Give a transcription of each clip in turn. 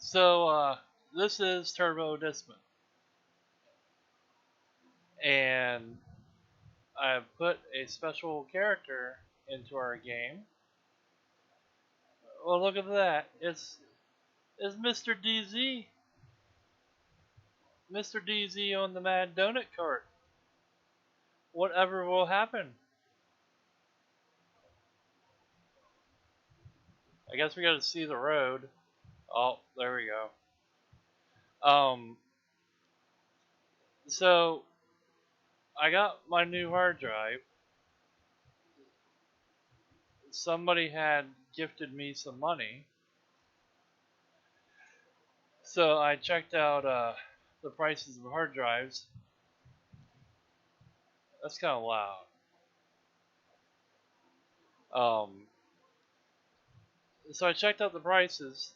So, this is Turbo Dismounted, and I've put a special character into our game. Well, look at that. It's Mr. DZ. Mr. DZ on the Mad Donut Cart. Whatever will happen. I guess we gotta see the road. Oh, there we go. Um, so I got my new hard drive. Somebody had gifted me some money. So I checked out the prices of hard drives. That's kind of loud. Um, so I checked out the prices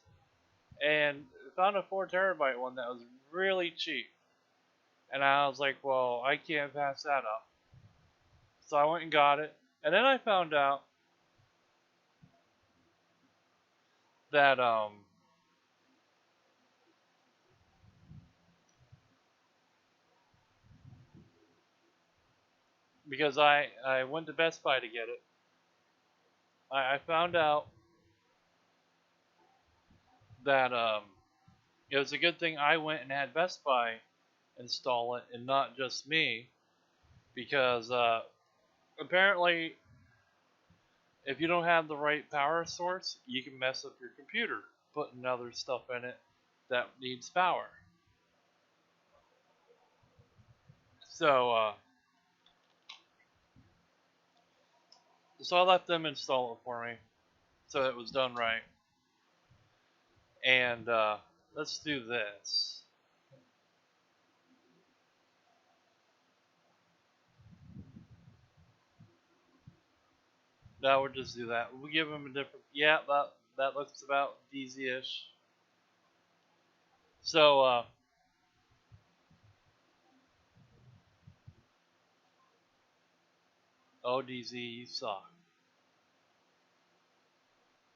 and found a 4 terabyte one that was really cheap. And I was like, well, I can't pass that up. So I went and got it. And then I found out that because I went to Best Buy to get it, I found out that it was a good thing I went and had Best Buy install it and not just me, because apparently if you don't have the right power source, you can mess up your computer putting other stuff in it that needs power. So, so I let them install it for me, so it was done right. And let's do this. Now we'll just do that. We'll give them a different. Yeah, that looks about DZ-ish. So, oh DZ, you suck.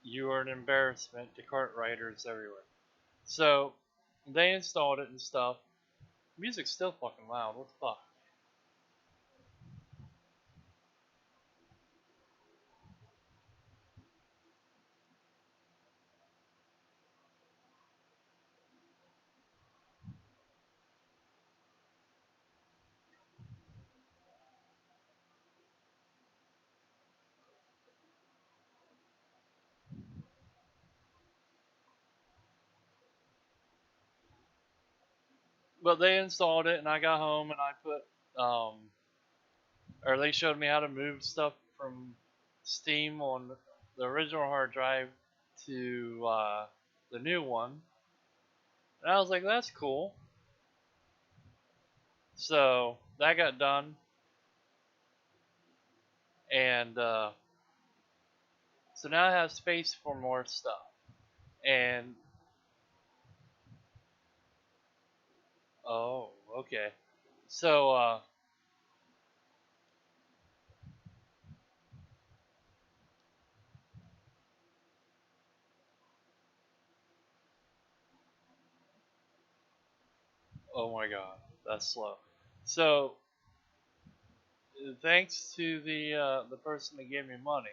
You are an embarrassment to cart riders everywhere. So, they installed it and stuff. Music's still fucking loud. What the fuck? But they installed it, and I got home and I put, or they showed me how to move stuff from Steam on the original hard drive to the new one. And I was like, that's cool. So that got done, and so now I have space for more stuff. And oh, okay. So oh my god, that's slow. So thanks to the person that gave me money,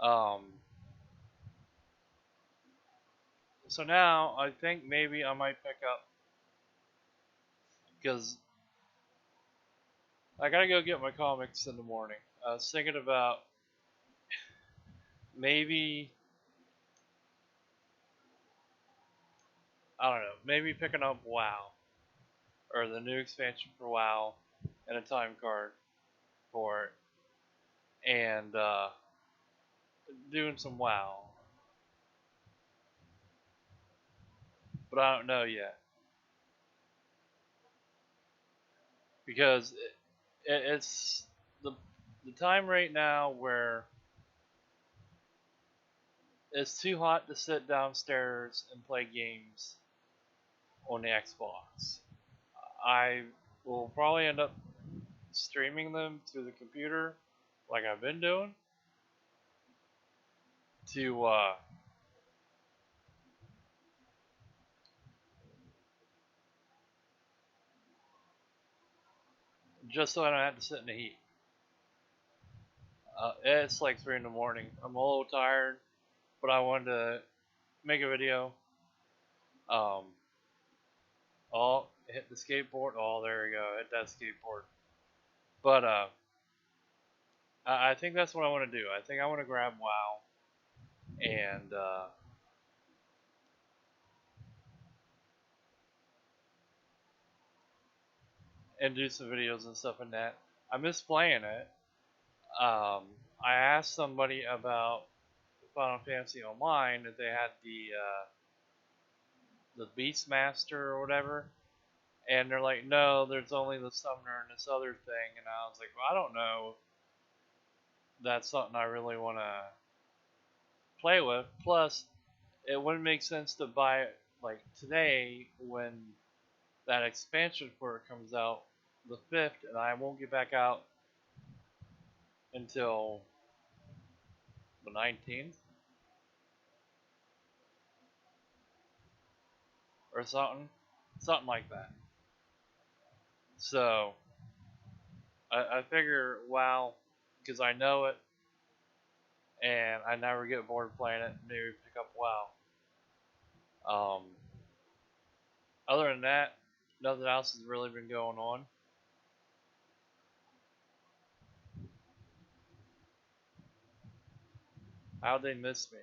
um, so now I think maybe I might pick up, because I gotta go get my comics in the morning. I was thinking about maybe, I don't know, maybe picking up WoW, or the new expansion for WoW, and a time card for it, and doing some WoW. But I don't know yet, because it's the time right now where it's too hot to sit downstairs and play games on the Xbox. I will probably end up streaming them through the computer, like I've been doing, to just so I don't have to sit in the heat. It's like 3 in the morning. I'm a little tired, but I wanted to make a video. Um, oh, hit the skateboard. Oh, there we go. Hit that skateboard. But I think that's what I want to do. I think I want to grab WoW and do some videos and stuff in that. I miss playing it. Um, I asked somebody about Final Fantasy Online if they had the Beastmaster or whatever, and they're like, no, there's only the Summoner and this other thing, and I was like, well, I don't know. That's something I really want to play with. Plus, it wouldn't make sense to buy it like today when that expansion for it comes out the 5th, and I won't get back out until the 19th or something like that. So I figure, wow, because I know it and I never get bored playing it, maybe pick up WoW. Um, Other than that, nothing else has really been going on. How'd they miss me?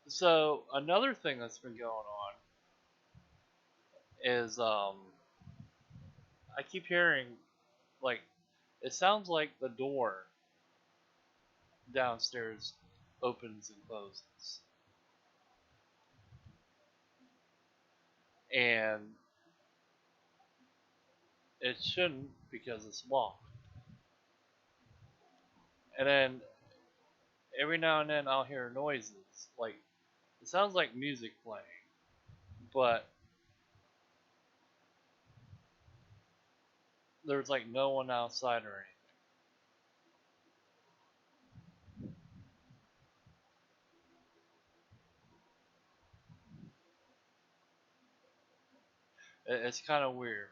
So another thing that's been going on is I keep hearing like it sounds like the door downstairs opens and closes, and it shouldn't because it's locked. And then every now and then I'll hear noises like it sounds like music playing, but there's like no one outside or anything. It's kind of weird.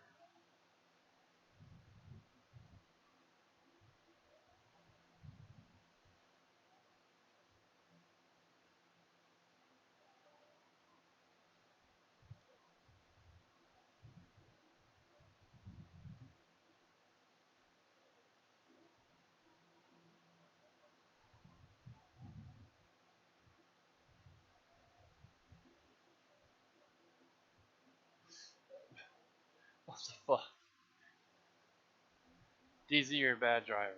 What the fuck? DZ, you're a bad driver.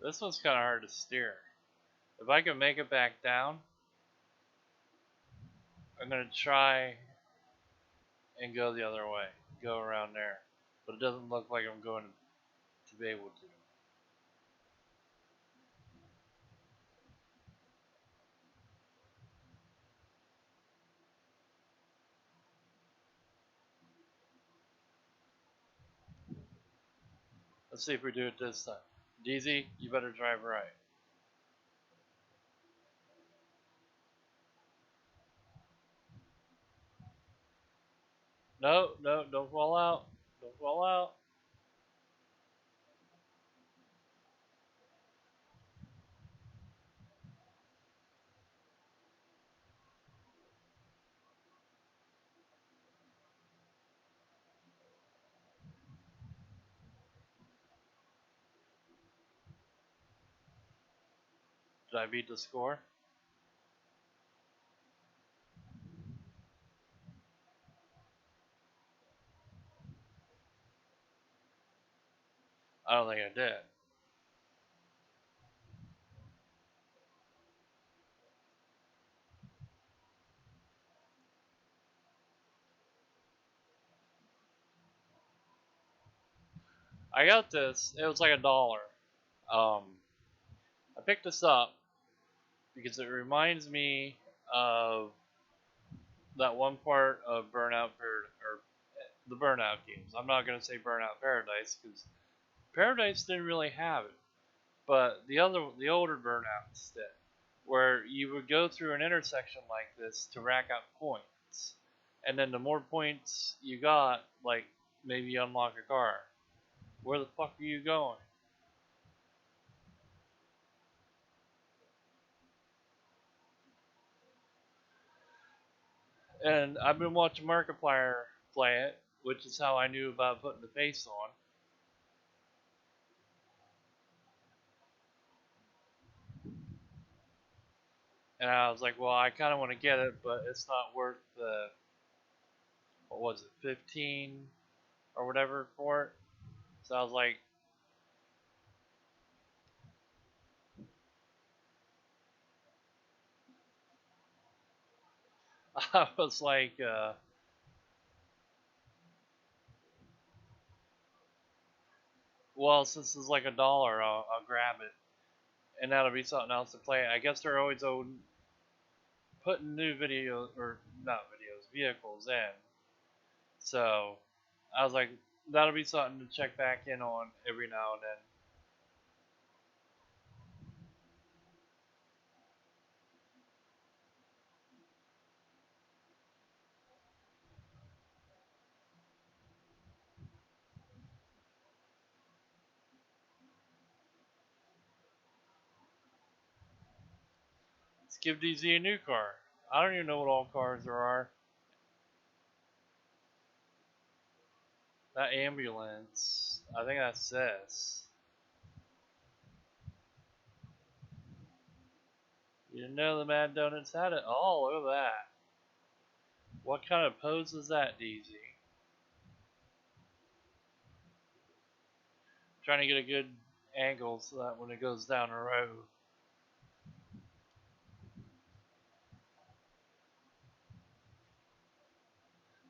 This one's kind of hard to steer. If I can make it back down, I'm gonna try and go the other way, go around there. But it doesn't look like I'm going to be able to. Let's see if we do it this time. DZ, you better drive right. No, no, don't fall out. Don't fall out. Did I beat the score? I don't think I did. I got this. It was like $1. I picked this up because it reminds me of that one part of Burnout or the Burnout games. I'm not gonna say Burnout Paradise because Paradise didn't really have it, but the older Burnouts did, where you would go through an intersection like this to rack up points, and then the more points you got, like maybe you unlock a car. Where the fuck are you going? And I've been watching Markiplier play it, which is how I knew about putting the face on. And I was like, well, I kind of want to get it, but it's not worth the, what was it, 15 or whatever for it. So I was like, I was like, well, since it's like $1, I'll grab it, and that'll be something else to play. I guess they're always putting new videos or not videos, vehicles in. So I was like, that'll be something to check back in on every now and then. Let's give DZ a new car. I don't even know what all cars there are. That ambulance, I think that's this. You didn't know the Mad Donuts had it? Oh, look at that. What kind of pose is that, DZ? Trying to get a good angle so that when it goes down the road.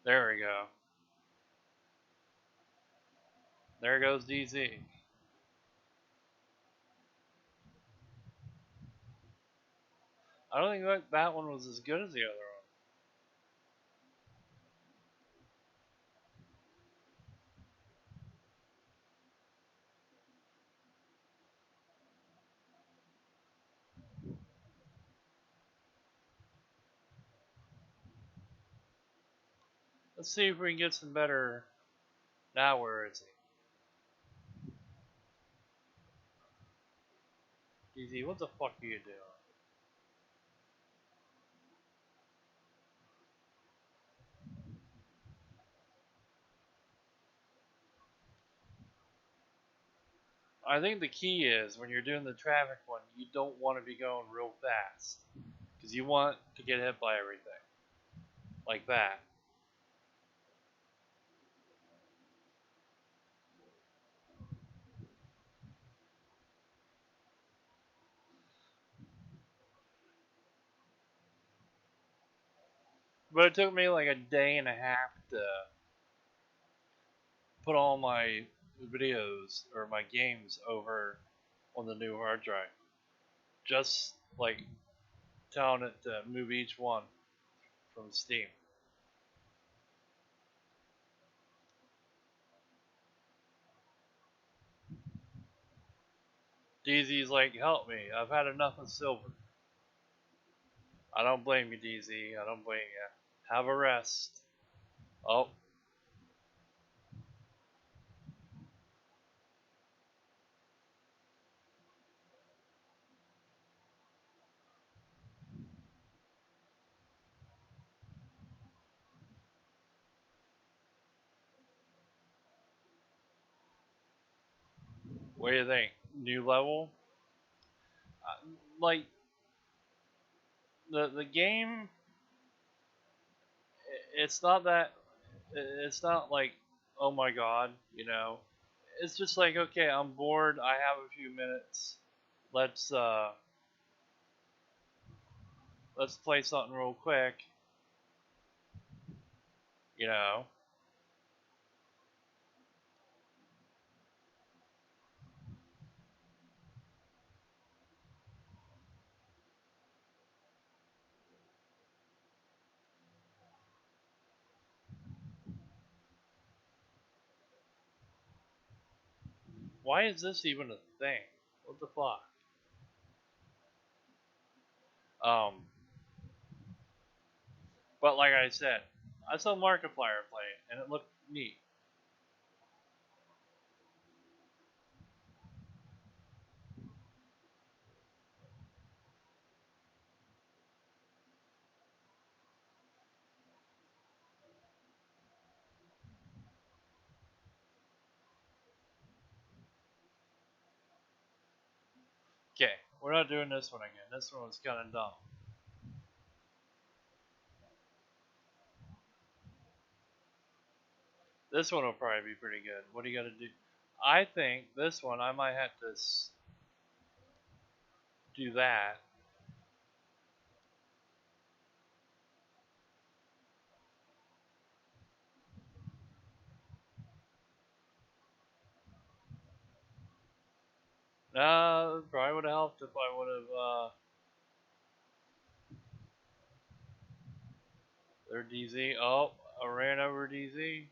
There we go. There goes DZ. I don't think that one was as good as the other one. Let's see if we can get some better. Now where is he? DZ, what the fuck are you doing? I think the key is when you're doing the traffic one, you don't want to be going real fast because you want to get hit by everything like that. But it took me like a day and a half to put all my videos or my games over on the new hard drive. Just like telling it to move each one from Steam. DZ's like, help me. I've had enough of silver. I don't blame you, DZ. I don't blame you. Have a rest. Oh, what do you think? New level? Like the game, it's not that. It's not like, oh my god, you know. It's just like, okay, I'm bored. I have a few minutes. Let's uh, let's play something real quick. You know. Why is this even a thing? What the fuck? Um, but like I said, I saw Markiplier play it, and it looked neat. Okay, we're not doing this one again. This one was kind of dumb. This one will probably be pretty good. What do you got to do? I think this one I might have to do that. Probably would have helped if I would have. Their DZ. Oh, I ran over DZ.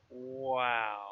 Wow.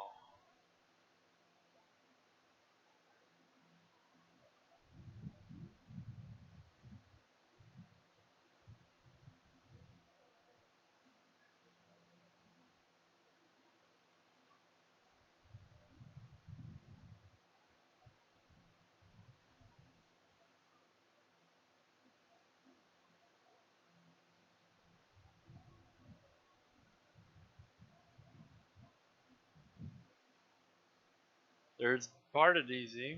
There's part of DZ.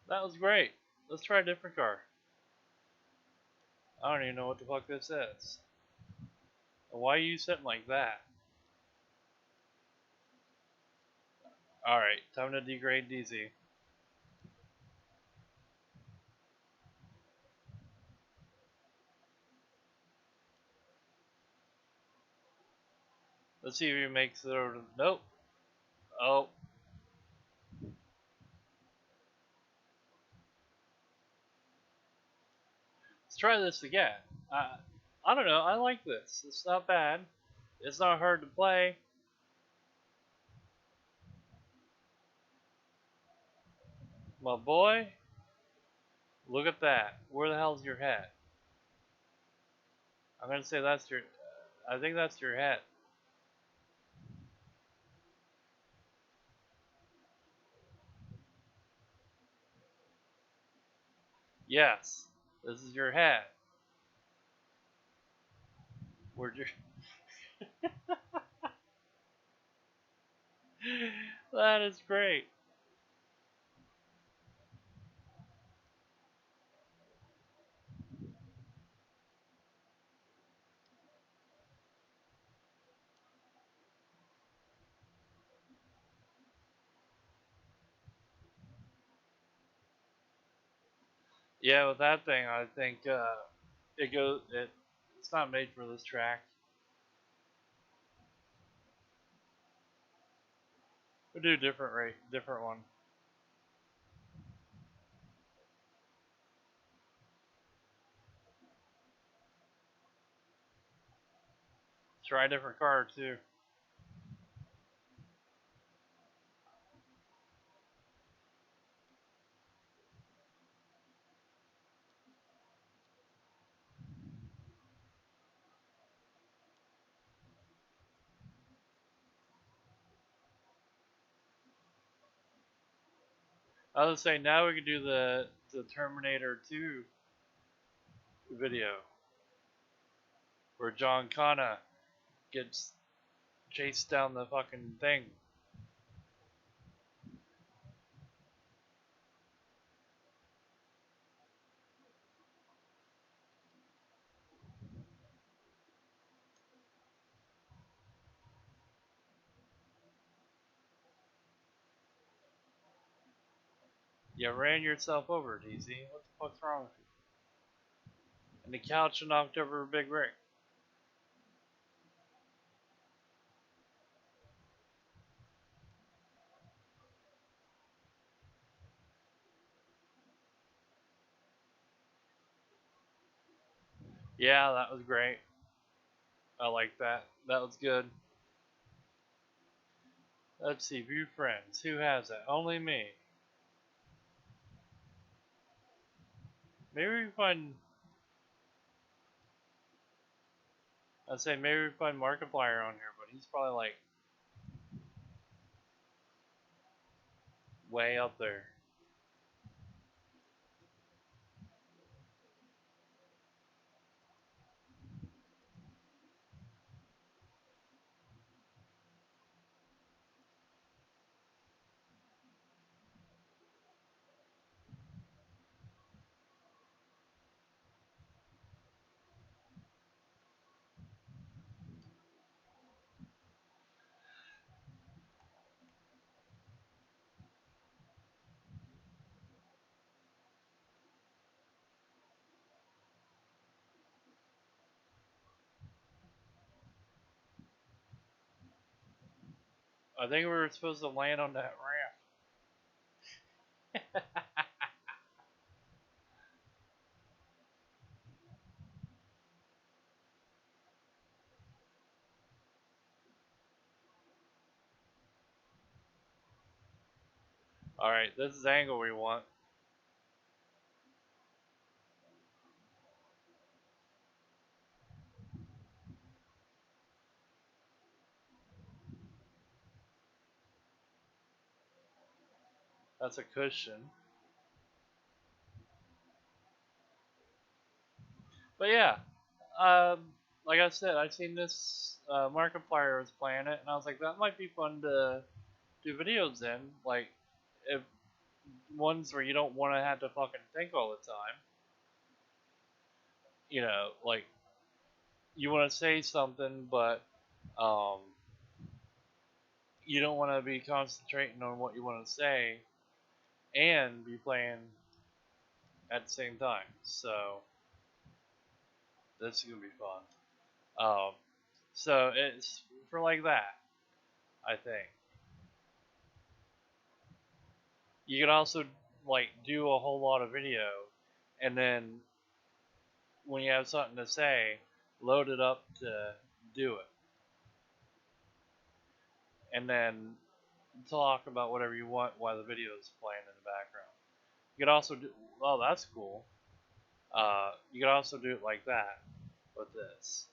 That was great. Let's try a different car. I don't even know what the fuck this is. Why are you sitting like that? Alright, time to degrade DZ. Let's see if he makes it over. Nope. Oh. Let's try this again. I don't know. I like this. It's not bad. It's not hard to play. My boy, look at that. Where the hell's your head? I'm gonna say that's your. I think that's your head. Yes, this is your head. Where'd your. That is great. Yeah, with that thing, I think it goes. It's not made for this track. We'll do a different rate, different one. Try a different car too. I was say now we can do the Terminator 2 video where John Connor gets chased down the fucking thing. You ran yourself over, DZ. What the fuck's wrong with you? and the couch knocked over a big rig. Yeah, that was great. I like that. That was good. Let's see, view friends. Who has it? Only me. Maybe we find. I'd say maybe we find Markiplier on here, but he's probably like way up there. I think we were supposed to land on that ramp. Alright, this is the angle we want. That's a cushion. But yeah, like I said, I've seen this Markiplier was playing it, and I was like, that might be fun to do videos in. Like, if ones where you don't want to have to fucking think all the time. You know, like, you want to say something, but um, you don't want to be concentrating on what you want to say and be playing at the same time. So, this is going to be fun. Um, so, it's for like that, I think. You can also like do a whole lot of video, and then when you have something to say, load it up to do it, and then talk about whatever you want while the video is playing in the background. You could also do. Oh, that's cool. You could also do it like that with this.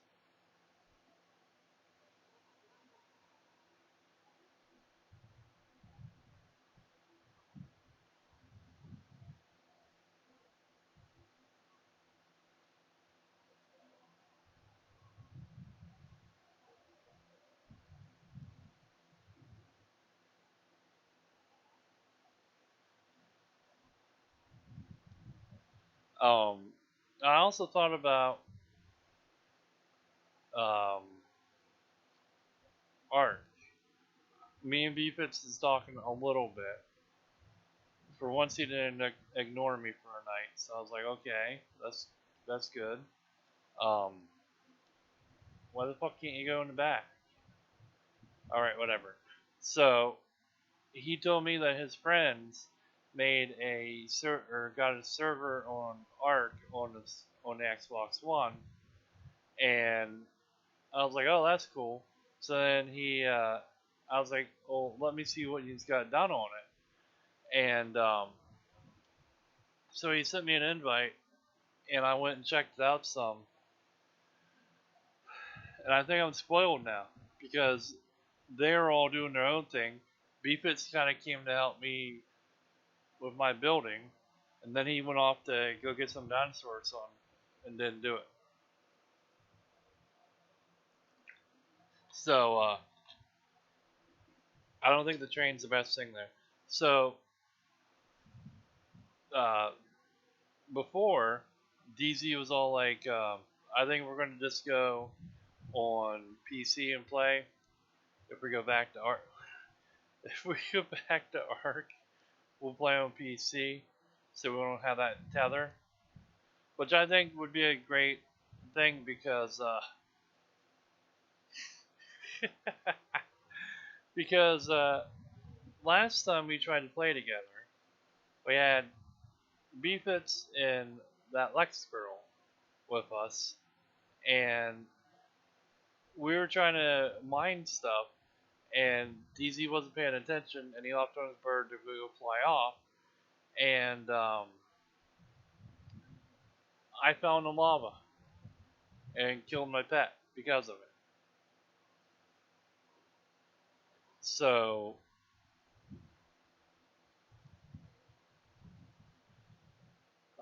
I also thought about um, art. Me and B-Fitz is talking a little bit. For once, he didn't ignore me for a night, so I was like, okay, that's good. Um, why the fuck can't you go in the back? All right, whatever. So he told me that his friends made or got a server on Arc on the Xbox One, and I was like, oh, that's cool. So then I was like, well, let me see what he's got done on it, and so he sent me an invite, and I went and checked it out some, and I think I'm spoiled now because they're all doing their own thing. BFits kind of came to help me with my building, and then he went off to go get some dinosaurs on, and didn't do it. So I don't think the train's the best thing there. So uh, before DZ was all like, I think we're gonna just go on PC and play. If we go back to Arc, if we go back to Arc, we'll play on PC, so we don't have that tether. which I think would be a great thing because because last time we tried to play together, we had Beefits and that Lex girl with us, and we were trying to mine stuff, and DZ wasn't paying attention, and he left on his bird to go fly off, and I fell in the lava and killed my pet because of it. So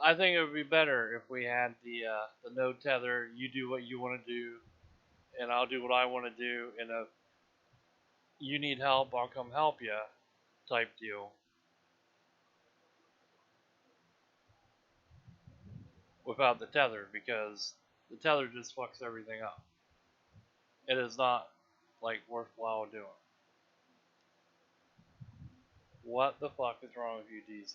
I think it would be better if we had the no tether. You do what you want to do, and I'll do what I want to do. And if you need help, I'll come help you, type deal. Without the tether, because the tether just fucks everything up. It is not like worthwhile doing. What the fuck is wrong with you, DZ?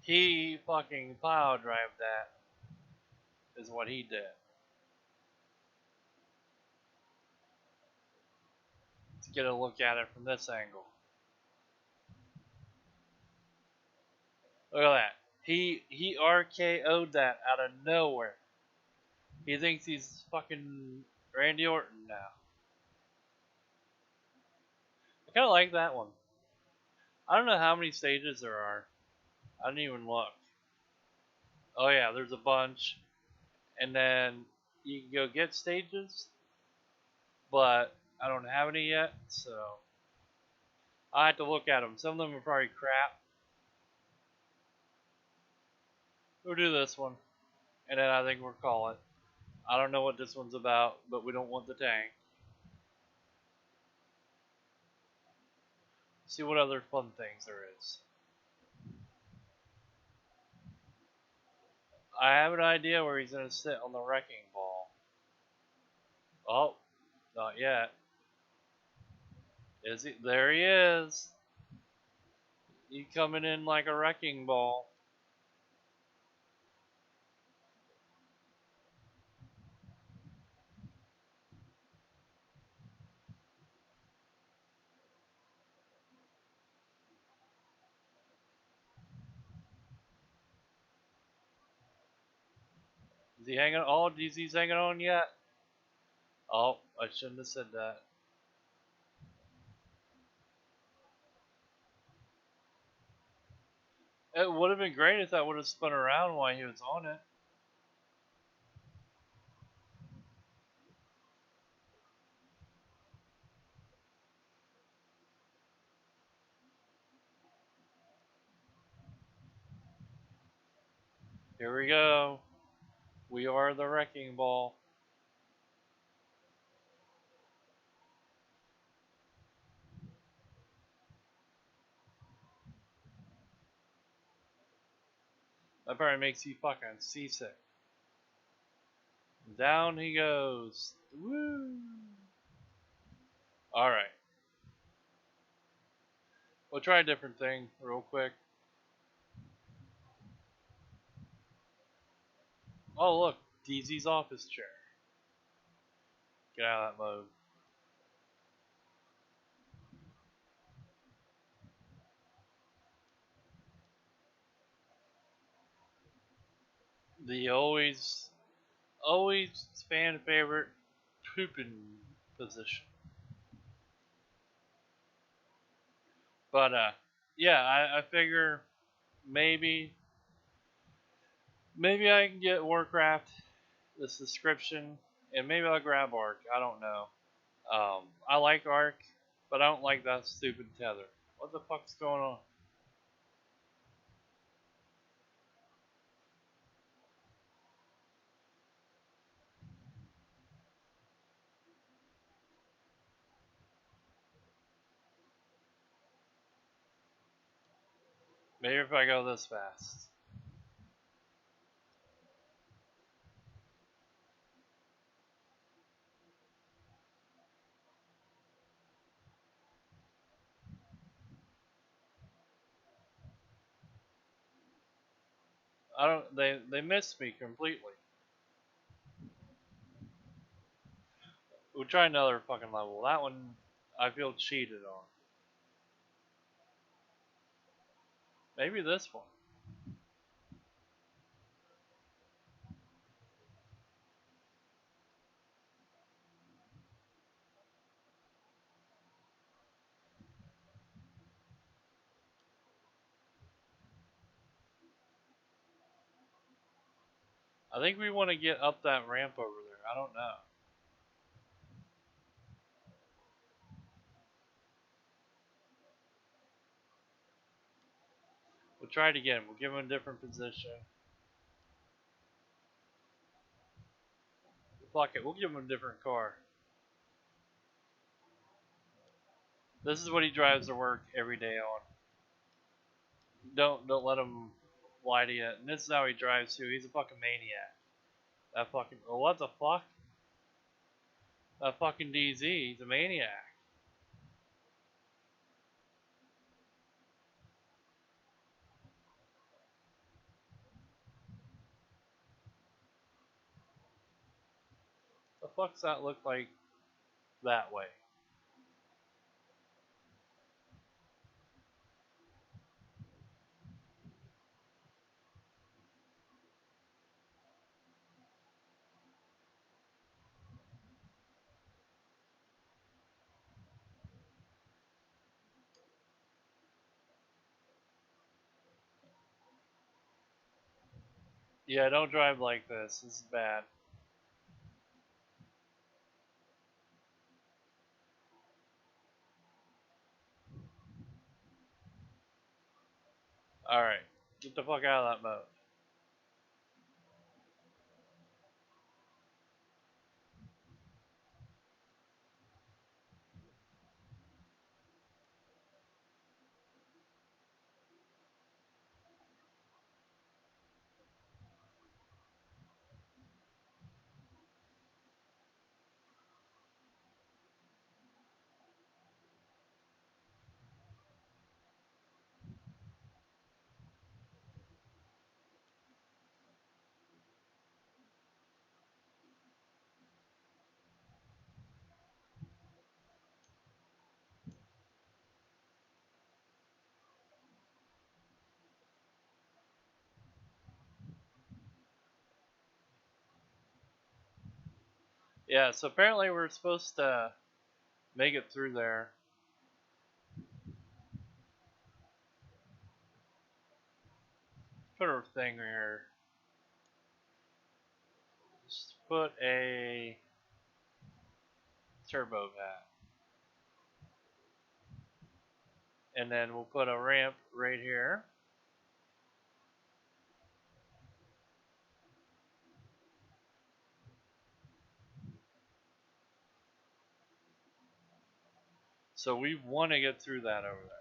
He fucking pile drive that is what he did. Let's get a look at it from this angle. Look at that. He RKO'd that out of nowhere. He thinks he's fucking Randy Orton now. I kind of like that one. I don't know how many stages there are. I didn't even look. Oh yeah, there's a bunch. And then you can go get stages, but I don't have any yet, so I have to look at them. Some of them are probably crap. We'll do this one, and then I think we'll call it. I don't know what this one's about, but we don't want the tank. See what other fun things there is. I have an idea where he's gonna sit on the wrecking ball. Oh, not yet. Is he? There he is. He coming in like a wrecking ball. Is he hanging? Oh, DZ's hanging on yet? Oh, I shouldn't have said that. It would have been great if that would have spun around while he was on it. Here we go. We are the wrecking ball. That probably makes you fucking seasick. Down he goes. Woo! Alright. We'll try a different thing real quick. Oh, look. DZ's office chair. Get out of that mode. The always fan favorite pooping position. But, yeah, I figure maybe I can get Warcraft, the subscription, and maybe I'll grab Ark. I don't know. I like Ark, but I don't like that stupid tether. What the fuck's going on? Maybe if I go this fast. I don't. They missed me completely. We'll try another fucking level. That one I feel cheated on. Maybe this one. I think we want to get up that ramp over there. I don't know. We'll try it again. We'll give him a different position. Fuck it. We'll give him a different car. This is what he drives to work every day on. Don't let him lie to you. And this is how he drives too. He's a fucking maniac. That fucking. Oh, what the fuck? That fucking DZ. He's a maniac. The fuck's that look like that way? Yeah, don't drive like this. This is bad. Alright. Get the fuck out of that mode. Yeah, so apparently we're supposed to make it through there. Put a thing here. Just put a turbo pack. And then we'll put a ramp right here. So we want to get through that over there.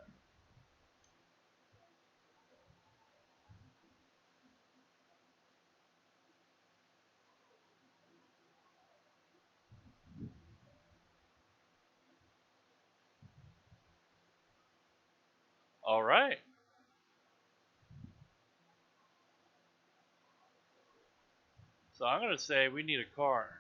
Alright. So I'm going to say we need a car.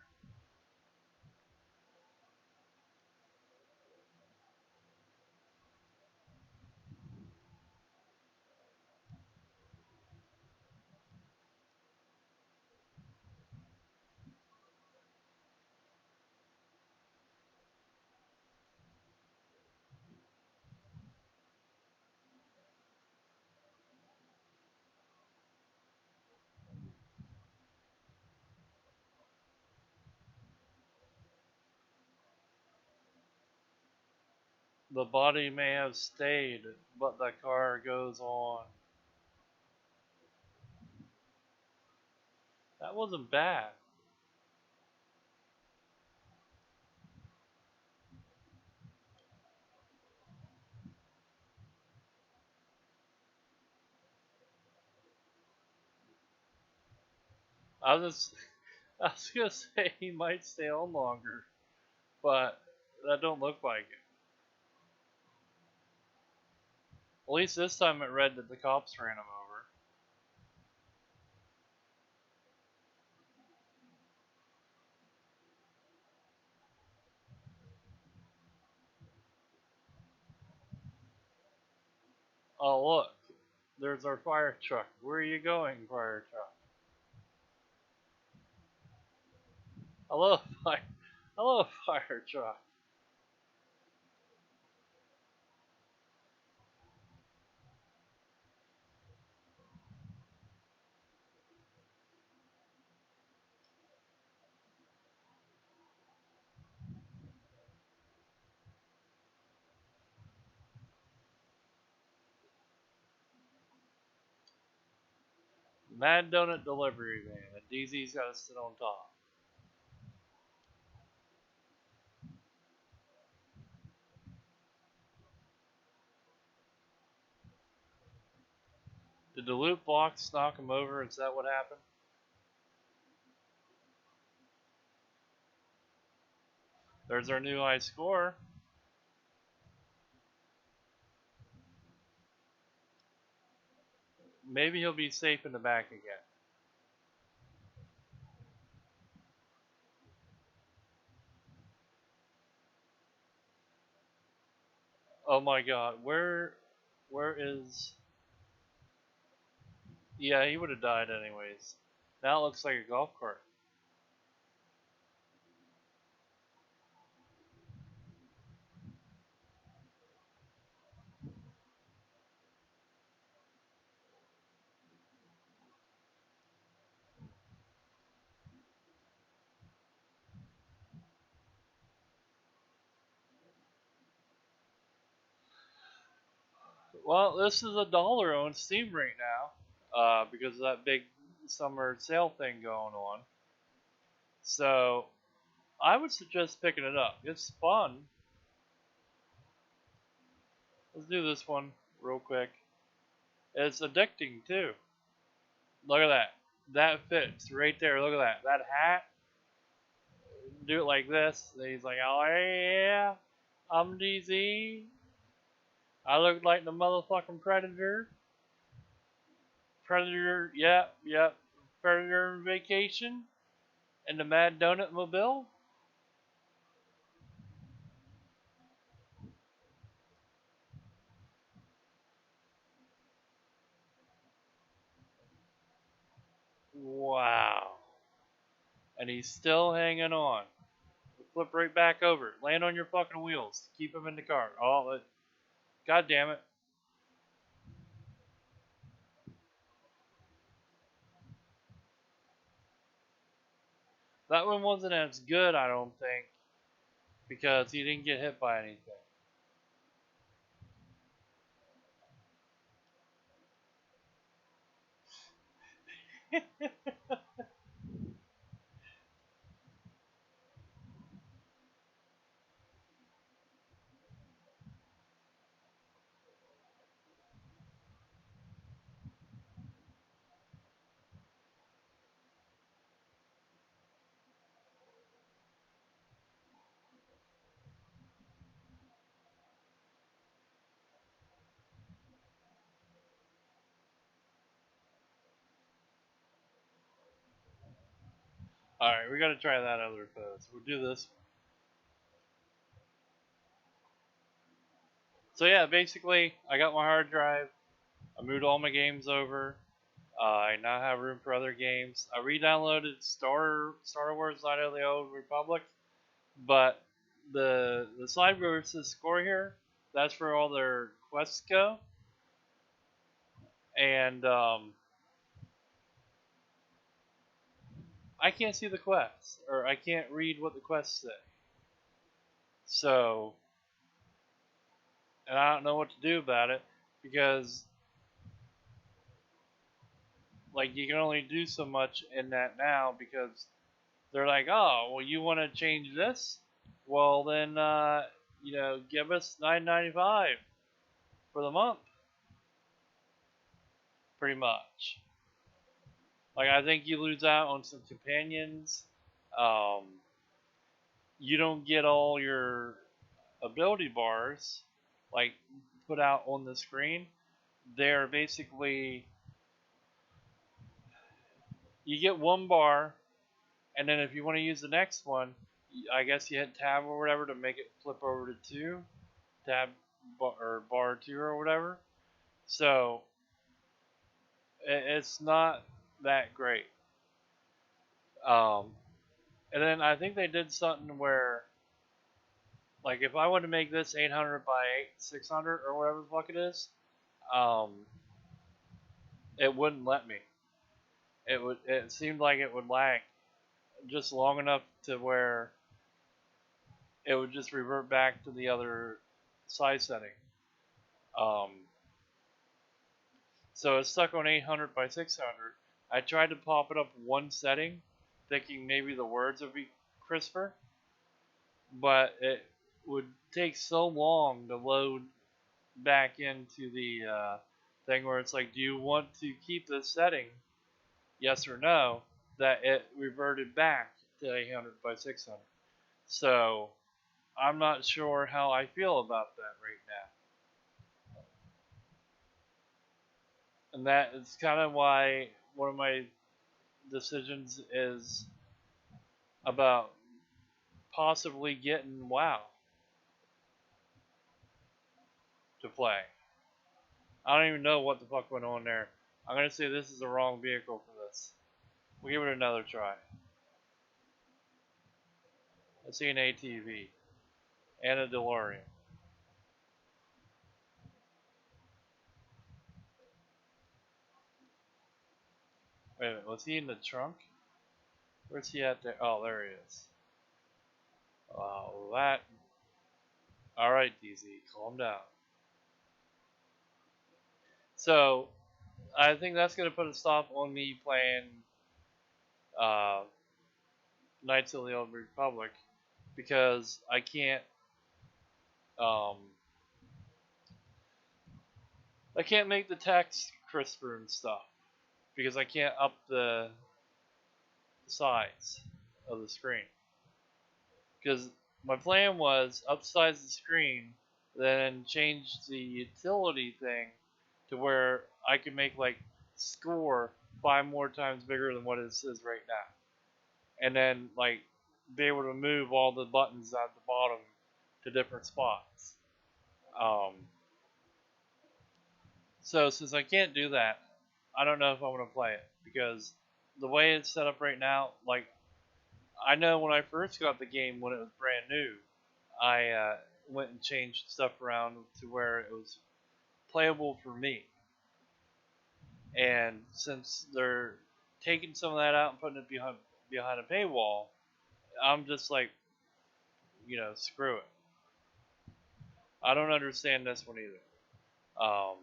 The body may have stayed, but the car goes on. That wasn't bad. I was just, I was gonna say he might stay on longer, but that don't look like it. At least this time it read that the cops ran him over. Oh look, there's our fire truck. Where are you going, fire truck? Hello, fire. Hello, fire truck. Mad Donut Delivery Van, and DZ's got to sit on top. Did the loot box knock him over? Is that what happened? There's our new high score. Maybe he'll be safe in the back again. Oh my god, where is... Yeah, he would have died anyways. Now it looks like a golf cart. Well, this is $1 on Steam right now, because of that big summer sale thing going on. So I would suggest picking it up. It's fun. Let's do this one real quick. It's addicting too. Look at that. That fits right there. Look at that. That hat. Do it like this. And he's like, oh yeah, I'm DZ. I look like the motherfucking Predator. Predator, yep, yep. Predator vacation and the Mad Donut Mobile. Wow. And he's still hanging on. Flip right back over. Land on your fucking wheels. Keep him in the car. Oh, god damn it. That one wasn't as good, I don't think, because he didn't get hit by anything. Alright, we gotta try that other pose. We'll do this one. So yeah, basically, I got my hard drive. I moved all my games over. I now have room for other games. I re-downloaded Star Wars: Knights of the Old Republic, but the slide where it says score here, that's where all their quests go, and I can't see the quests, or I can't read what the quests say. So, and I don't know what to do about it because like you can only do so much in that now because they're like, oh, well, you want to change this? Well, then, give us $9.95 for the month, pretty much. Like I think you lose out on some companions. Um, you don't get all your ability bars like put out on the screen. They're basically you get one bar, and then if you want to use the next one, I guess you hit tab or whatever to make it flip over to two, tab or bar two or whatever. So it's not that great. Um, and then I think they did something where, like, if I want to make this 800 by 600 or whatever the fuck it is, um, it wouldn't let me. It would. It seemed like it would lag just long enough to where it would just revert back to the other size setting. Um, so it's stuck on 800 by 600. I tried to pop it up one setting, thinking maybe the words would be crisper, but it would take so long to load back into the thing where it's like, do you want to keep this setting? Yes or no? That it reverted back to 800 by 600. So I'm not sure how I feel about that right now. And that is kind of why one of my decisions is about possibly getting WoW to play. I don't even know what the fuck went on there. I'm gonna say this is the wrong vehicle for this. We'll give it another try. I see an ATV and a DeLorean. Wait a minute, was he in the trunk? Where's he at there? Oh, there he is. Oh, that. Alright, DZ, calm down. So, I think that's going to put a stop on me playing uh, Knights of the Old Republic because um, I can't make the text crisper and stuff because I can't up the size of the screen. Because my plan was upsize the screen, then change the utility thing to where I could make like score 5 more times bigger than what it is right now, and then like be able to move all the buttons at the bottom to different spots. Um, so since I can't do that, I don't know if I want to play it because the way it's set up right now, like I know when I first got the game when it was brand new, I went and changed stuff around to where it was playable for me. And since they're taking some of that out and putting it behind a paywall, I'm just like, screw it. I don't understand this one either. Um,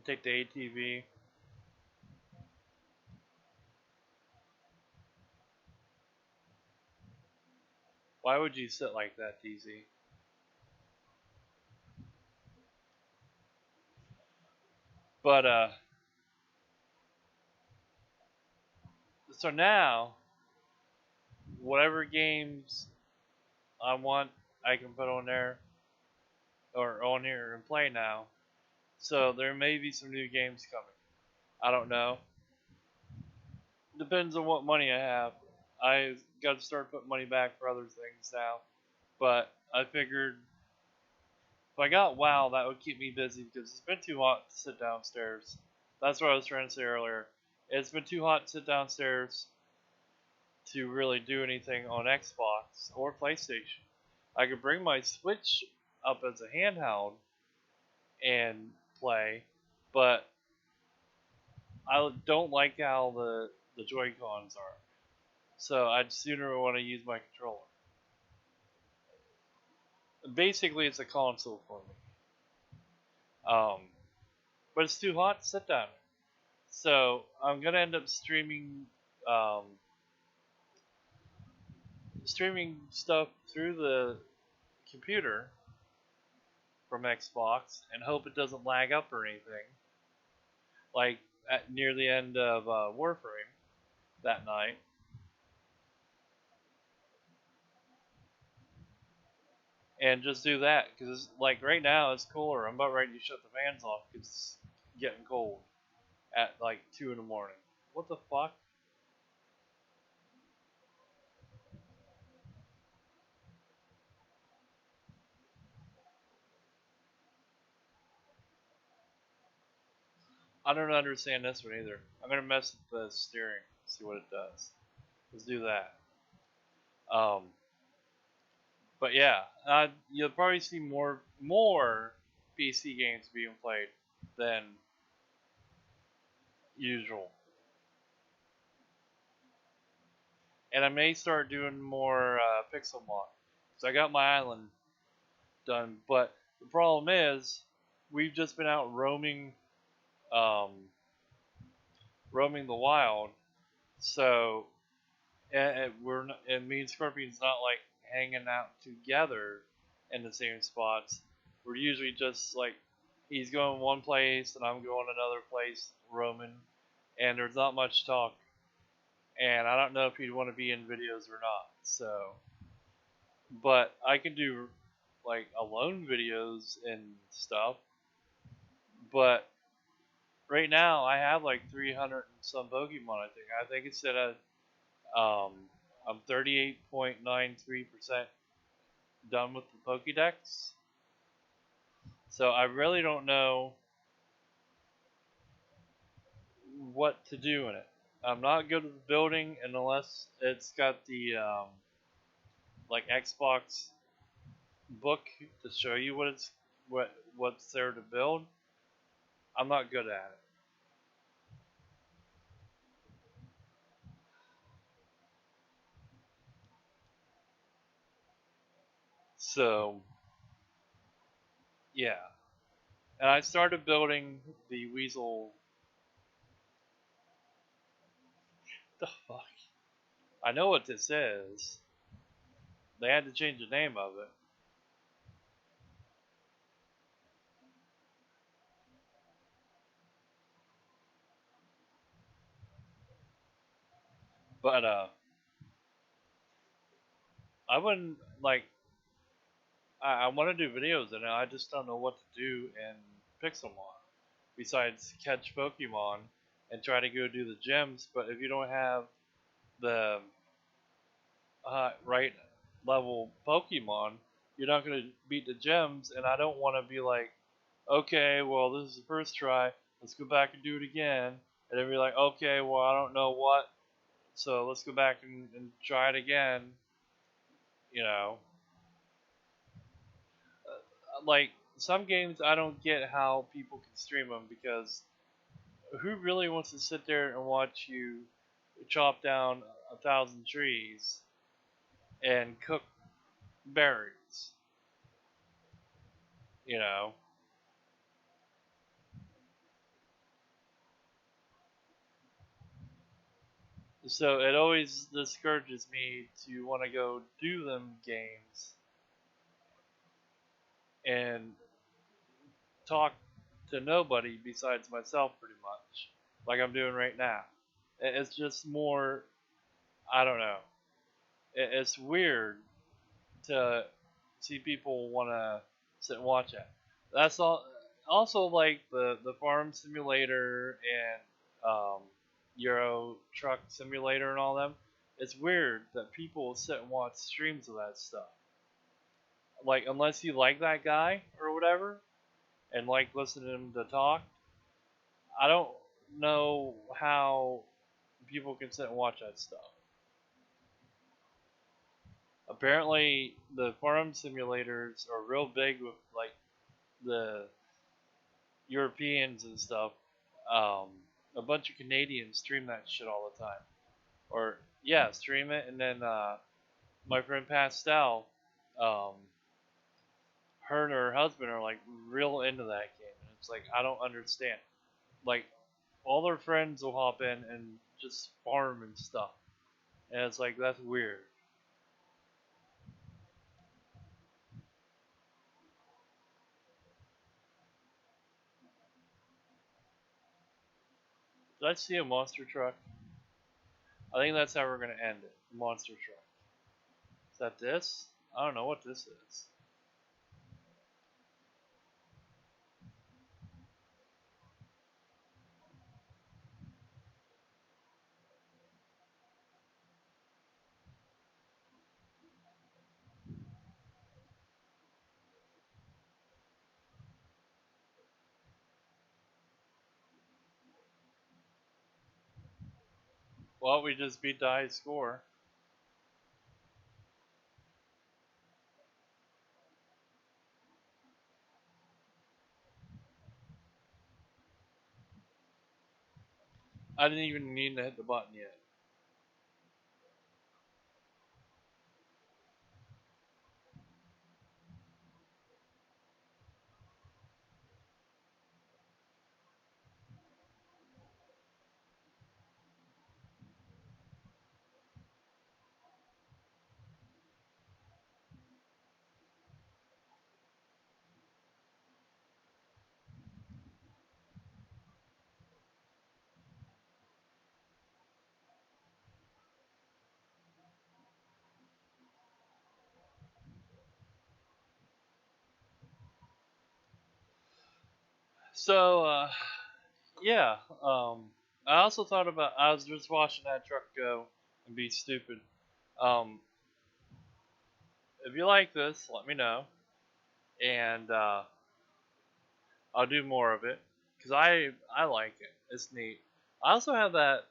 take the ATV. Why would you sit like that, DZ? But so now, whatever games I want, I can put on there or on here and play now. So there may be some new games coming. I don't know. Depends on what money I have. I got to start putting money back for other things now. But I figured if I got WoW, that would keep me busy because it's been too hot to sit downstairs. That's what I was trying to say earlier. It's been too hot to sit downstairs to really do anything on Xbox or PlayStation. I could bring my Switch up as a handheld and play, but I don't like how the Joy Cons are. So I'd sooner want to use my controller. Basically, it's a console for me. Um, but it's too hot to sit down. So I'm gonna end up um, streaming stuff through the computer from Xbox and hope it doesn't lag up or anything. Like at near the end of Warframe that night, and just do that because like right now it's cooler. I'm about ready to shut the fans off because it's getting cold at like 2 in the morning. What the fuck? I don't understand this one either. I'm gonna mess with the steering, see what it does. Let's do that. Um, but yeah, you'll probably see more PC games being played than usual, and I may start doing more pixel mod. So I got my island done, but the problem is we've just been out um, roaming the wild, so and me and Scorpion's not like hanging out together in the same spots. We're usually just like he's going one place and I'm going another place roaming, and there's not much talk. And I don't know if he'd want to be in videos or not. So, but I can do like alone videos and stuff. But right now I have like 300 and some Pokemon. I think it's at a um, I'm 38.93% done with the Pokédex. So I really don't know what to do in it. I'm not good with building unless it's got the like Xbox book to show you what's there to build. I'm not good at it. So yeah, and I started building the Weasel. The fuck? I know what this is. They had to change the name of it. But I wouldn't like. I want to do videos and I just don't know what to do in Pixelmon besides catch Pokemon and try to go do the gyms. But if you don't have the right level Pokemon, you're not gonna beat the gyms. And I don't want to be like, okay, well this is the first try. Let's go back and do it again. And then be like, okay, well I don't know what, so let's go back and try it again. You know, like some games I don't get how people can stream them because who really wants to sit there and watch you chop down 1,000 trees and cook berries? You know, so it always discourages me to want to go do them games and talk to nobody besides myself, pretty much, like I'm doing right now. It's just more, I don't know. It's weird to see people want to sit and watch it. That's all. Also, like the farm simulator and Euro Truck Simulator and all them. It's weird that people sit and watch streams of that stuff. Like, unless you like that guy or whatever, and like listening to him to talk, I don't know how people can sit and watch that stuff. Apparently, the farm simulators are real big with like the Europeans and stuff. Um, a bunch of Canadians stream that shit all the time. Or yeah, stream it, and then my friend Pastel, um, her and her husband are like real into that game, and it's like I don't understand. Like all their friends will hop in and just farm and stuff, and it's like that's weird. Did I see a monster truck? I think that's how we're gonna end it. Monster truck. Is that this? I don't know what this is. Well, we just beat the high score. I didn't even need to hit the button yet. So, yeah. I also thought about. I was just watching that truck go and be stupid. Um, if you like this, let me know, and I'll do more of it because I like it. It's neat. I also have that.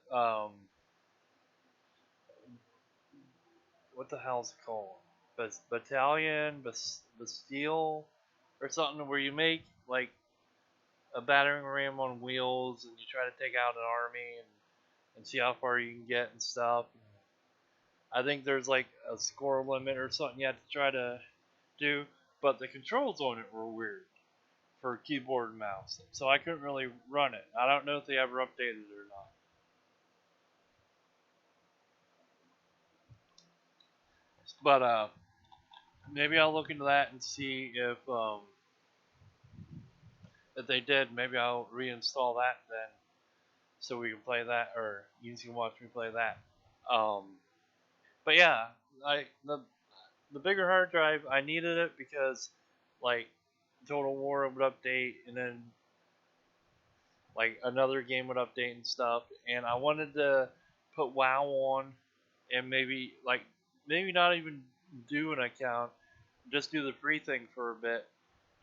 What the hell's it called? Battalion, Bastille, or something where you make like a battering ram on wheels and you try to take out an army and see how far you can get and stuff. I think there's like a score limit or something you have to try to do, but the controls on it were weird for keyboard and mouse, so I couldn't really run it. I don't know if they ever updated it or not. But maybe I'll look into that and see if they did. Maybe I'll reinstall that then, so we can play that, or you can watch me play that. Um, but yeah, I the bigger hard drive, I needed it because like Total War would update, and then like another game would update and stuff, and I wanted to put WoW on, and maybe not even do an account, just do the free thing for a bit,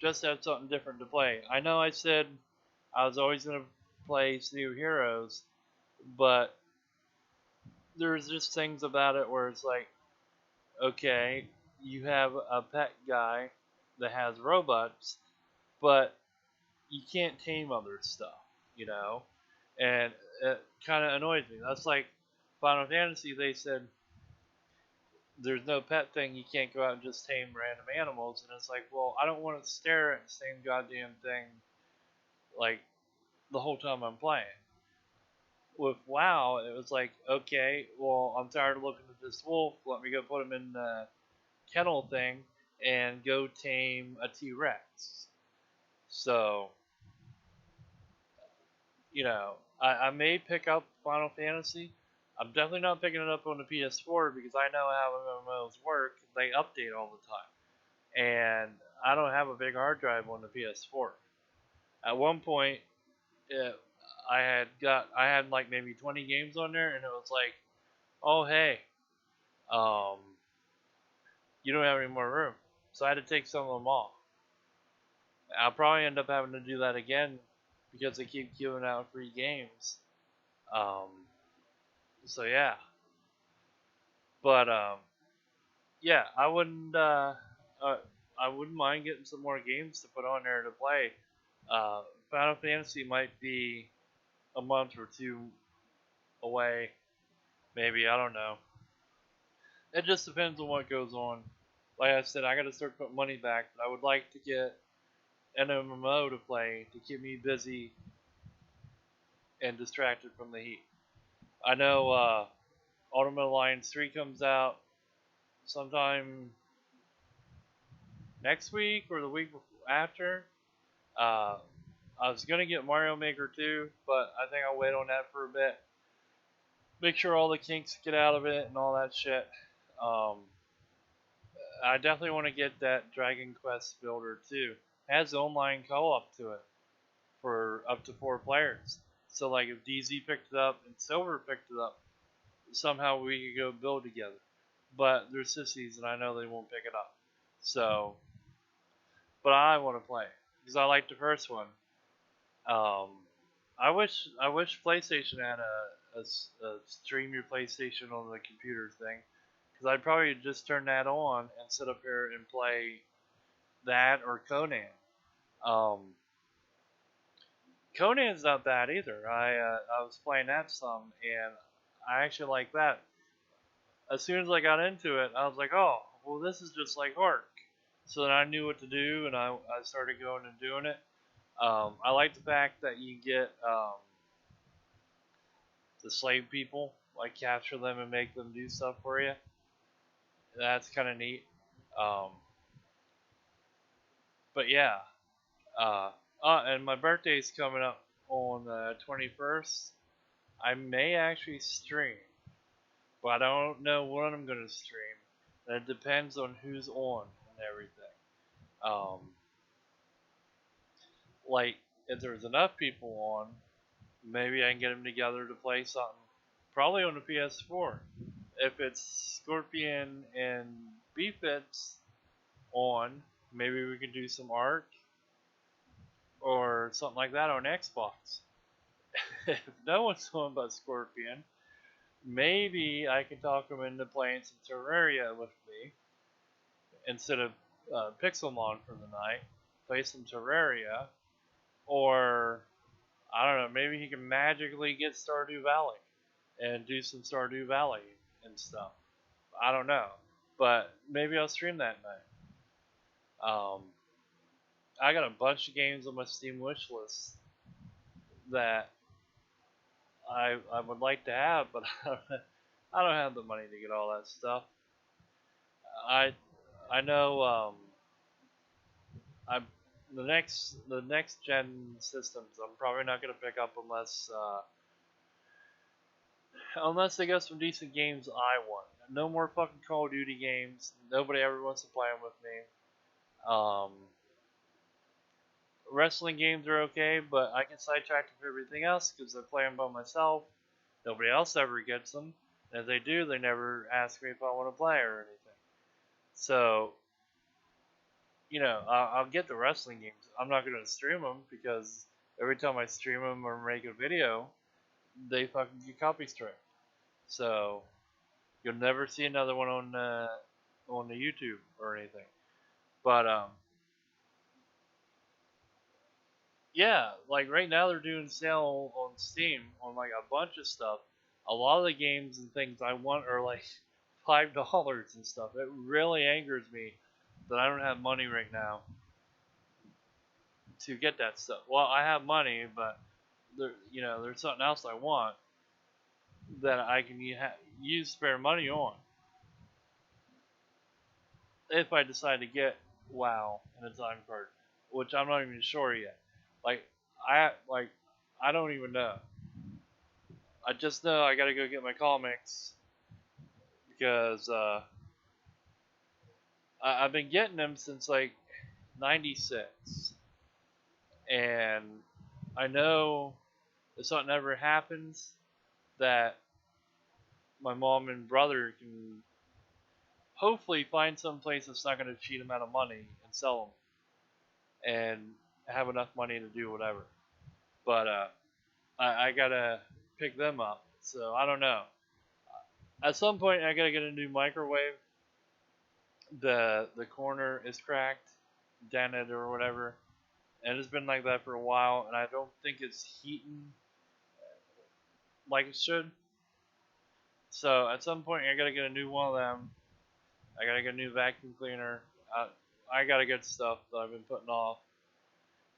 just have something different to play. I know I said I was always gonna play New Heroes, but there's just things about it where it's like, okay, you have a pet guy that has robots, but you can't tame other stuff, you know? And it kind of annoys me. That's like Final Fantasy, they said there's no pet thing, you can't go out and just tame random animals. And it's like, well, I don't want to stare at the same goddamn thing like the whole time I'm playing. With WoW, it was like, okay, well, I'm tired of looking at this wolf. Let me go put him in the kennel thing and go tame a T Rex. So, I may pick up Final Fantasy. I'm definitely not picking it up on the PS4 because I know how MMOs work. They update all the time. And I don't have a big hard drive on the PS4. At one point, it, I had like maybe 20 games on there, and it was like, oh hey, um, you don't have any more room. So I had to take some of them off. I'll probably end up having to do that again because they keep giving out free games. Um, so yeah, but yeah, uh, I wouldn't mind getting some more games to put on there to play. Final Fantasy might be a month or two away, maybe, I don't know. It just depends on what goes on. Like I said, I got to start putting money back, but I would like to get an MMO to play to keep me busy and distracted from the heat. I know Ultimate Alliance 3 comes out sometime next week or the week after. Uh, I was gonna get Mario Maker 2, but I think I'll wait on that for a bit. Make sure all the kinks get out of it and all that shit. Um, I definitely want to get that Dragon Quest Builder too. It has online co-op to it for up to 4 players. So like if DZ picked it up and Silver picked it up, somehow we could go build together. But they're sissies and I know they won't pick it up. So, but I want to play because I like the first one. Um, I wish PlayStation had a stream your PlayStation on the computer thing, because I'd probably just turn that on and sit up here and play that or Conan. Um, Conan's not bad either. I was playing that some and I actually like that. As soon as I got into it, I was like, oh, well, this is just like Ark. So then I knew what to do and I started going and doing it. I like the fact that you get the slave people, like capture them and make them do stuff for you. That's kind of neat. Um, but yeah, uh, and my birthday's coming up on the 21st. I may actually stream, but I don't know what I'm gonna stream. And it depends on who's on and everything. Um, like if there's enough people on, maybe I can get them together to play something. Probably on the PS4. If it's Scorpion and BFits on, maybe we can do some Ark or something like that on Xbox. If no one's on but Scorpion, maybe I can talk them into playing some Terraria with me instead of Pixelmon for the night. Play some Terraria, or I don't know, maybe he can magically get Stardew Valley and do some Stardew Valley and stuff. I don't know, but maybe I'll stream that night. I got a bunch of games on my Steam wish list that I would like to have, but I don't have the money to get all that stuff. I I know I the next gen systems I'm probably not gonna pick up unless they got some decent games I want. No more fucking Call of Duty games. Nobody ever wants to play them with me. Um, Wrestling games are okay, but I get sidetracked with everything else because I play them by myself. Nobody else ever gets them. And if they do, they never ask me if I want to play or anything. So, I'll get the wrestling games. I'm not going to stream them because every time I stream them or make a video, they fucking get copy strike. So, you'll never see another one on the YouTube or anything. But yeah, like right now they're doing sale on Steam on like a bunch of stuff. A lot of the games and things I want are like $5 and stuff. It really angers me that I don't have money right now to get that stuff. Well, I have money, but there's something else I want that I can use spare money on if I decide to get WoW and a time card, which I'm not even sure yet. Like like I don't even know. I just know I gotta go get my comics because I've been getting them since like '96, and I know if something ever happens that my mom and brother can hopefully find some place that's not going to cheat them out of money and sell them and have enough money to do whatever. But I gotta pick them up, so I don't know. At some point, I gotta get a new microwave. The corner is cracked, dented or whatever, and it's been like that for a while, and I don't think it's heating like it should. So at some point, I gotta get a new one of them. I gotta get a new vacuum cleaner. I gotta get stuff that I've been putting off,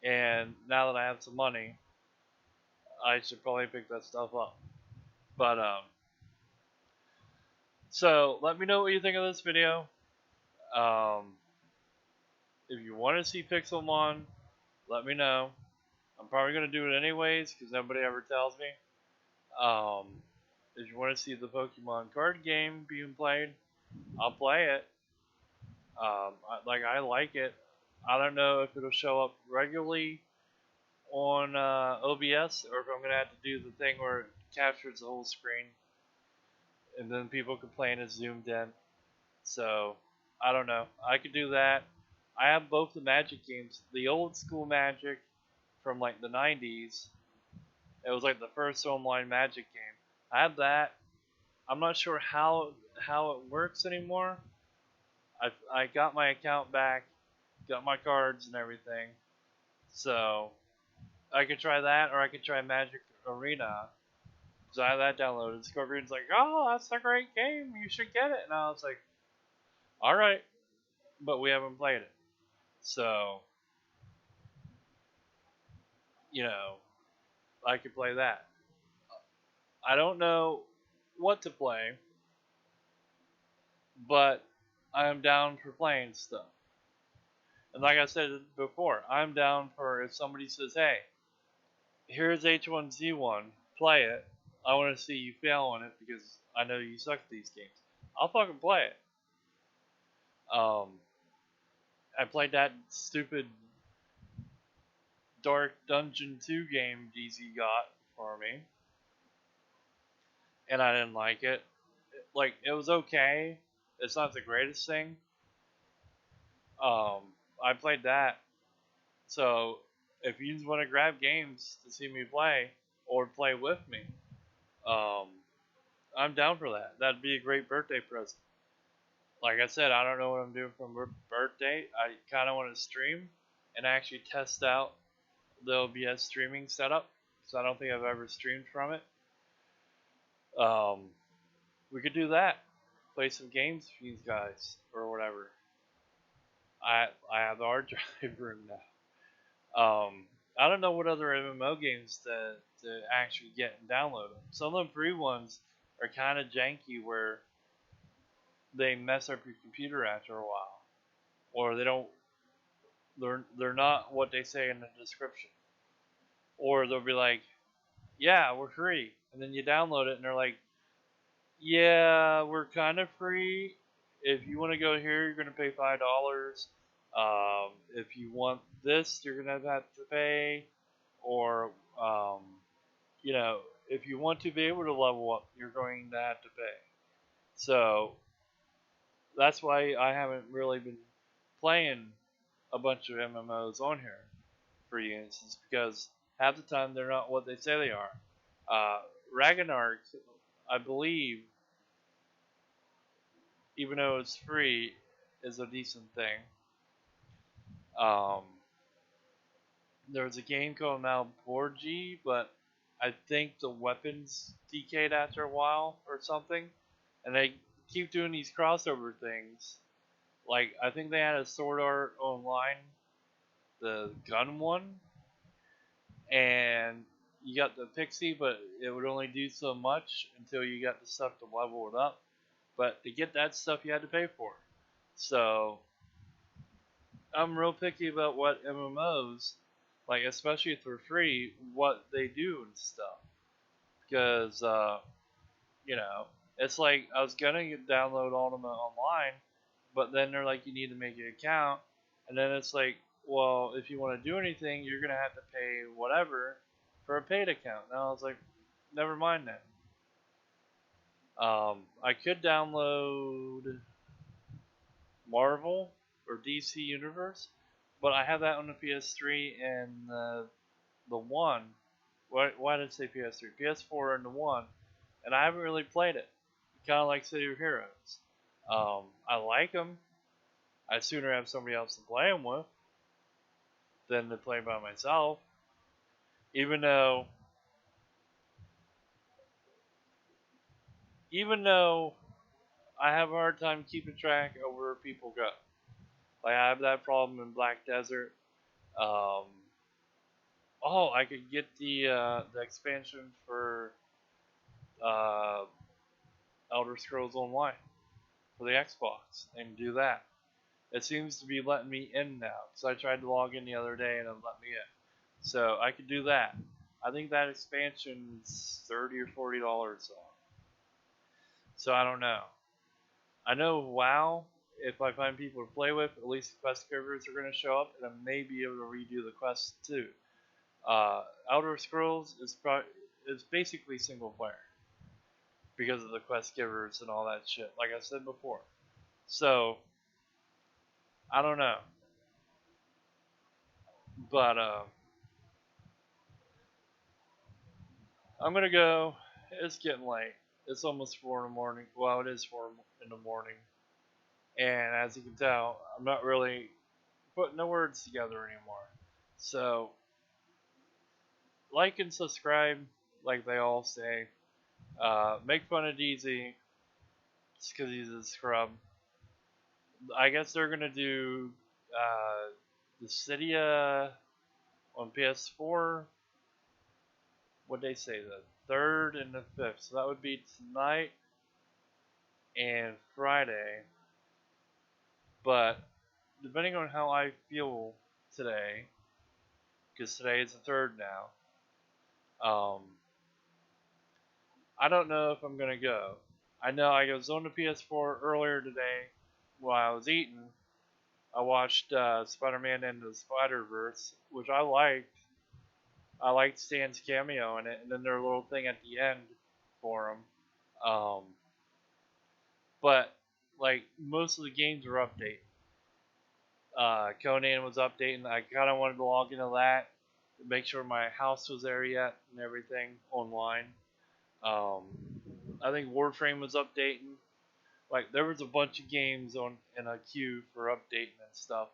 and now that I have some money, I should probably pick that stuff up. But so let me know what you think of this video. Um, if you want to see Pixelmon, let me know. I'm probably gonna do it anyways because nobody ever tells me. Um, if you want to see the Pokemon card game being played, I'll play it. I like it. I don't know if it'll show up regularly on OBS or if I'm gonna have to do the thing where it captures the whole screen and then people complain it's zoomed in. So I don't know. I could do that. I have both the Magic games, the old school Magic from like the 90s. It was like the first online Magic game. I have that. I'm not sure how it works anymore. I got my account back, got my cards and everything. So I could try that, or I could try Magic Arena. So I have that downloaded. Scorpion's like, "Oh, that's a great game. You should get it." And I was like, "All right," but we haven't played it. So you know, I could play that. I don't know what to play, but I am down for playing stuff. And like I said before, I'm down for if somebody says, "Hey, here's H1Z1, play it. I want to see you fail on it because I know you suck at these games." I'll fucking play it. I played that stupid Dark Dungeon 2 game DZ got for me, and I didn't like it. Like, it was okay. It's not the greatest thing. Um, I played that. So, if you want to grab games to see me play or play with me, um, I'm down for that. That'd be a great birthday present. Like I said, I don't know what I'm doing for my birthday. I kind of want to stream and actually test out the OBS streaming setup because I don't think I've ever streamed from it. We could do that. Play some games for these guys or whatever. I have the hard drive room now. I don't know what other MMO games to actually get and download them. Some of the free ones are kind of janky where they mess up your computer after a while, or they don't. They're not what they say in the description, or they'll be like, "Yeah, we're free," and then you download it and they're like, "Yeah, we're kind of free. If you want to go here, you're gonna pay $5. If you want this, you're gonna have to pay, or um, you know, if you want to be able to level up, you're going to have to pay." So that's why I haven't really been playing a bunch of MMOs on here for you instance, because half the time they're not what they say they are. Uh, Ragnarok, I believe, even though it's free, is a decent thing. Um, there's a game called Malborgi, but I think the weapons decayed after a while or something, and they keep doing these crossover things. Like I think they had a Sword Art Online, the gun one, and you got the pixie, but it would only do so much until you got the stuff to level it up. But to get that stuff, you had to pay for. So I'm real picky about what MMOs, like especially if they're free, what they do and stuff. Because you know, it's like I was gonna download Ultima Online, but then they're like, you need to make an account, and then it's like, well, if you want to do anything, you're gonna have to pay whatever for a paid account. And I was like, never mind that. I could download Marvel or DC Universe, but I have that on the PS3 and the one. Why did I say PS3? PS4 and the one, and I haven't really played it. Kind of like City of Heroes. I like them. I'd sooner have somebody else to play them with than to play by myself. Even though, even though I have a hard time keeping track of where people go. Like I have that problem in Black Desert. Um, oh, I could get the expansion for uh, Elder Scrolls Online for the Xbox and do that. It seems to be letting me in now because I tried to log in the other day and it let me in. So I could do that. I think that expansion's $30 or $40 off. So I don't know. I know WoW, if I find people to play with, at least the quest givers are going to show up, and I may be able to redo the quest too. Elder Scrolls is basically single player because of the quest givers and all that shit, like I said before. So I don't know, but I'm gonna go. It's getting late. It's almost 4 in the morning. Well, it is 4 in the morning, and as you can tell, I'm not really putting the words together anymore. So like and subscribe, like they all say. Make fun of DZ just because he's a scrub. I guess they're gonna do the Cydia on PS4. What they say, the third and the fifth. So that would be tonight and Friday. But depending on how I feel today, because today is the third now, I don't know if I'm gonna go. I know I was on the PS4 earlier today while I was eating. I watched Spider-Man and the Spider-Verse, which I liked. I liked Stan's cameo in it, and then their little thing at the end for him. But like most of the games were updating. Conan was updating. I kind of wanted to log into that to make sure my house was there yet and everything online. Um, I think Warframe was updating. Like there was a bunch of games on in a queue for updating and stuff.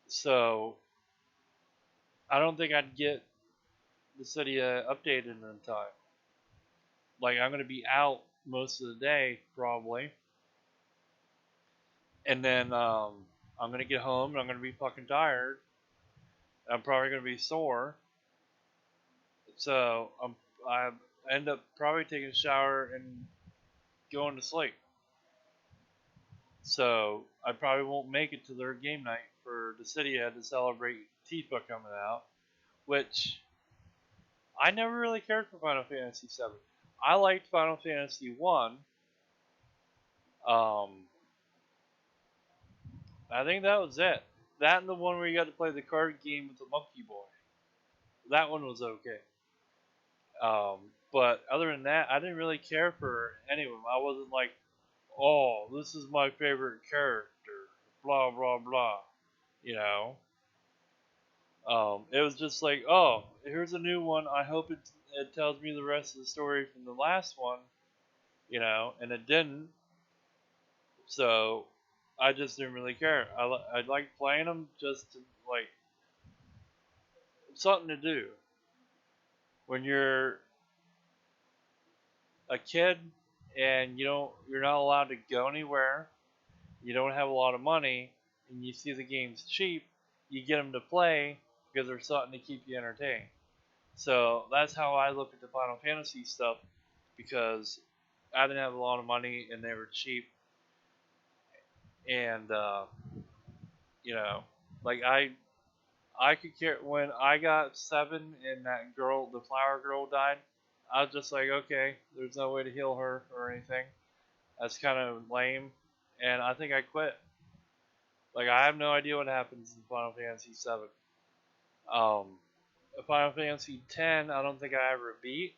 So I don't think I'd get the city updated in time. Like I'm gonna be out most of the day probably, and then I'm gonna get home and I'm gonna be fucking tired. I'm probably gonna be sore, so I end up probably taking a shower and going to sleep. So I probably won't make it to their game night for the city to celebrate Tifa coming out, which I never really cared for Final Fantasy VII. I liked Final Fantasy One. I think that was it. That and the one where you got to play the card game with the monkey boy. That one was okay. Um, but other than that, I didn't really care for any of them. I wasn't like, oh, this is my favorite character. Blah blah blah. You know. It was just like, oh, here's a new one. I hope it tells me the rest of the story from the last one. You know, and it didn't. So I just didn't really care. I liked playing them just to like something to do when you're a kid and you're not allowed to go anywhere. You don't have a lot of money, and you see the game's cheap. You get them to play because there's something to keep you entertained. So that's how I look at the Final Fantasy stuff because I didn't have a lot of money and they were cheap. And you know, like I could care when I got 7 and that girl, the flower girl, died. I was just like, okay, there's no way to heal her or anything. That's kind of lame, and I think I quit. Like I have no idea what happens in Final Fantasy VII. Um, Final Fantasy X, I don't think I ever beat,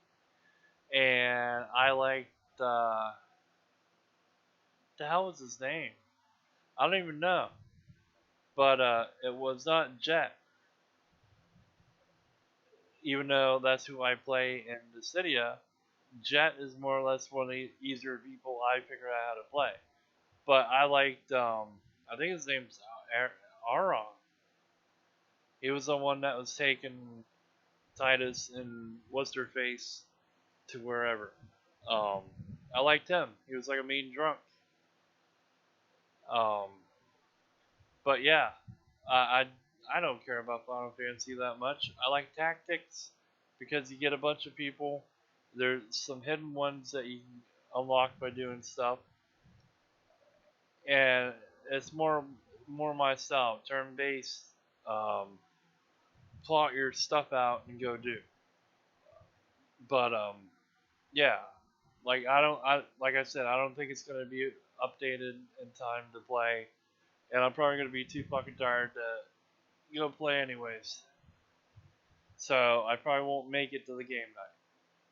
and I liked the hell was his name? I don't even know, but it was not Jet, even though that's who I play in Dissidia. Jet is more or less one of the easier people I figured out how to play. But I liked, I think his name's Aron. He was the one that was taking Titus and what's her face to wherever. Um, I liked him. He was like a mean drunk. Um, but yeah, I I don't care about Final Fantasy that much. I like tactics because you get a bunch of people. There's some hidden ones that you can unlock by doing stuff, and it's more my style, turn based. Um, plot your stuff out and go do. But yeah, like I said, I don't think it's gonna be updated in time to play, and I'm probably gonna be too fucking tired to play anyways. So I probably won't make it to the game night.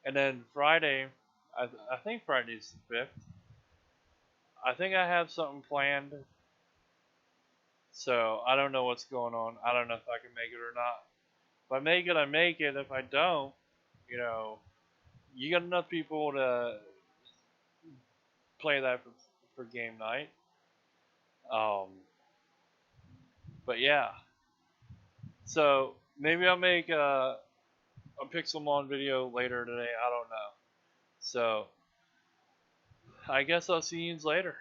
And then Friday, I think Friday's the 5th. I think I have something planned. So I don't know what's going on. I don't know if I can make it or not. If I make it, I make it. If I don't, you know, you got enough people to play that for game night. Um, but yeah. So maybe I'll make a Pixelmon video later today. I don't know. So I guess I'll see you later.